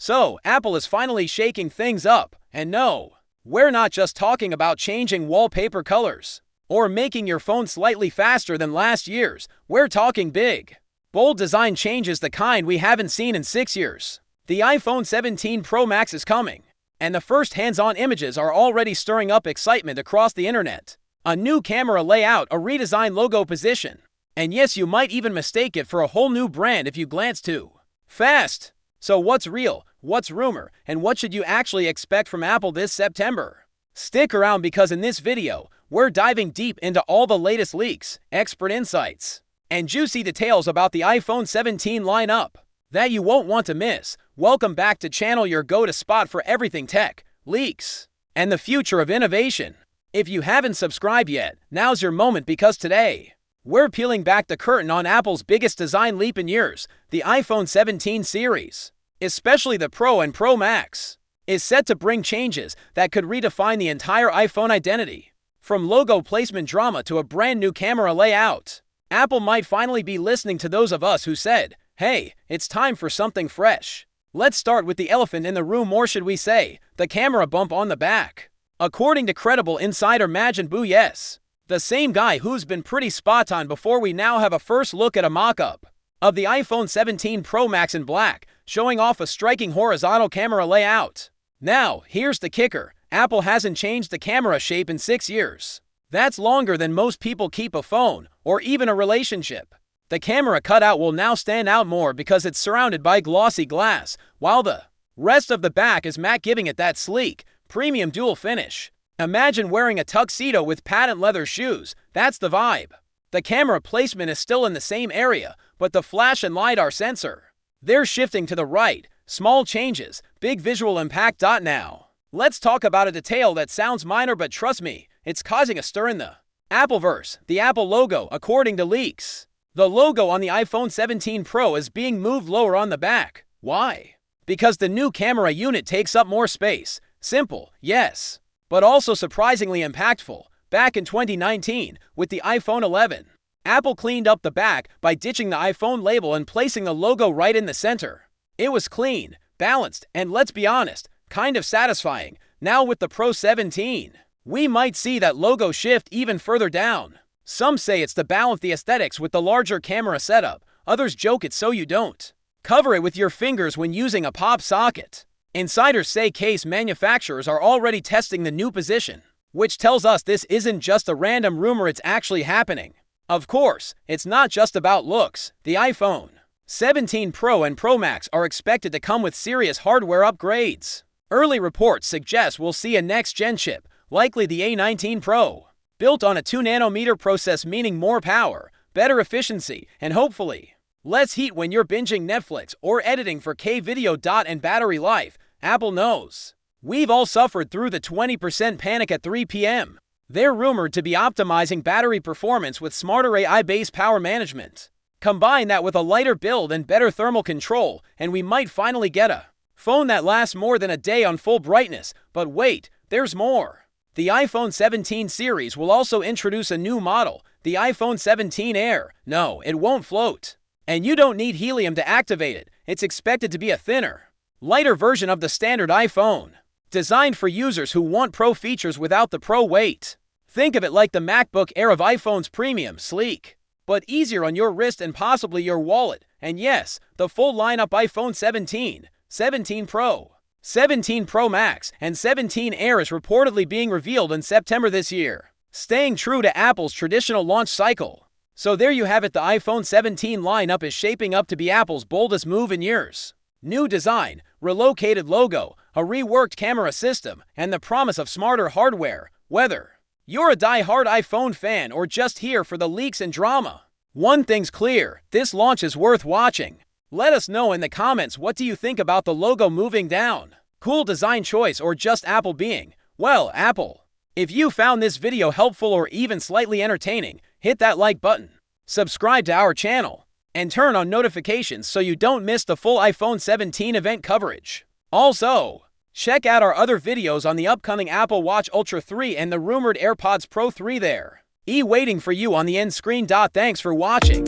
So, Apple is finally shaking things up, and no, we're not just talking about changing wallpaper colors or making your phone slightly faster than last year's. We're talking big, bold design changes, the kind we haven't seen in 6 years. The iPhone 17 Pro Max is coming, and the first hands-on images are already stirring up excitement across the internet. A new camera layout, a redesigned logo position, and yes, you might even mistake it for a whole new brand if you glance too fast. So what's real, what's rumor, and what should you actually expect from Apple this September? Stick around because in this video, we're diving deep into all the latest leaks, expert insights, and juicy details about the iPhone 17 lineup that you won't want to miss. Welcome back to channel, your go-to spot for everything tech, leaks, and the future of innovation. If you haven't subscribed yet, now's your moment because today, we're peeling back the curtain on Apple's biggest design leap in years. The iPhone 17 series, especially the Pro and Pro Max, is set to bring changes that could redefine the entire iPhone identity. From logo placement drama to a brand new camera layout, Apple might finally be listening to those of us who said, hey, it's time for something fresh. Let's start with the elephant in the room, or should we say, the camera bump on the back. According to credible insider Majin Boo, yes, the same guy who's been pretty spot on before, we now have a first look at a mock-up of the iPhone 17 Pro Max in black, showing off a striking horizontal camera layout. Now, here's the kicker. Apple hasn't changed the camera shape in 6 years. That's longer than most people keep a phone, or even a relationship. The camera cutout will now stand out more because it's surrounded by glossy glass, while the rest of the back is matte, giving it that sleek, premium dual finish. Imagine wearing a tuxedo with patent leather shoes. That's the vibe. The camera placement is still in the same area, but the flash and LiDAR sensor, they're shifting to the right. Small changes, big visual impact. Now, let's talk about a detail that sounds minor, but trust me, it's causing a stir in the Appleverse. The Apple logo, according to leaks. The logo on the iPhone 17 Pro is being moved lower on the back. Why? Because the new camera unit takes up more space. Simple, yes, but also surprisingly impactful. Back in 2019, with the iPhone 11, Apple cleaned up the back by ditching the iPhone label and placing the logo right in the center. It was clean, balanced, and let's be honest, kind of satisfying. Now with the Pro 17, we might see that logo shift even further down. Some say it's to balance the aesthetics with the larger camera setup. Others joke it's so you don't cover it with your fingers when using a pop socket. Insiders say case manufacturers are already testing the new position, which tells us this isn't just a random rumor, it's actually happening. Of course, it's not just about looks. The iPhone 17 Pro and Pro Max are expected to come with serious hardware upgrades. Early reports suggest we'll see a next-gen chip, likely the A19 Pro, built on a 2nm process, meaning more power, better efficiency, and hopefully less heat when you're binging Netflix or editing for K-video. And battery life, Apple knows we've all suffered through the 20% panic at 3 p.m. They're rumored to be optimizing battery performance with smarter AI-based power management. Combine that with a lighter build and better thermal control, and we might finally get a phone that lasts more than a day on full brightness. But wait, there's more. The iPhone 17 series will also introduce a new model, the iPhone 17 Air. No, it won't float, and you don't need helium to activate it. It's expected to be a thinner, lighter version of the standard iPhone, designed for users who want pro features without the pro weight. Think of it like the MacBook Air of iPhone's, premium, sleek, but easier on your wrist and possibly your wallet. And yes, the full lineup: iPhone 17, 17 Pro, 17 Pro Max, and 17 Air is reportedly being revealed in September this year, staying true to Apple's traditional launch cycle. So there you have it, the iPhone 17 lineup is shaping up to be Apple's boldest move in years. New design, relocated logo, a reworked camera system, and the promise of smarter hardware. Whether you're a die-hard iPhone fan or just here for the leaks and drama, one thing's clear: this launch is worth watching. Let us know in the comments, what do you think about the logo moving down? Cool design choice, or just Apple being, well, Apple? If you found this video helpful or even slightly entertaining, hit that like button, subscribe to our channel, and turn on notifications so you don't miss the full iPhone 17 event coverage. Also, check out our other videos on the upcoming Apple Watch Ultra 3 and the rumored AirPods Pro 3 there. Waiting for you on the end screen. Thanks for watching.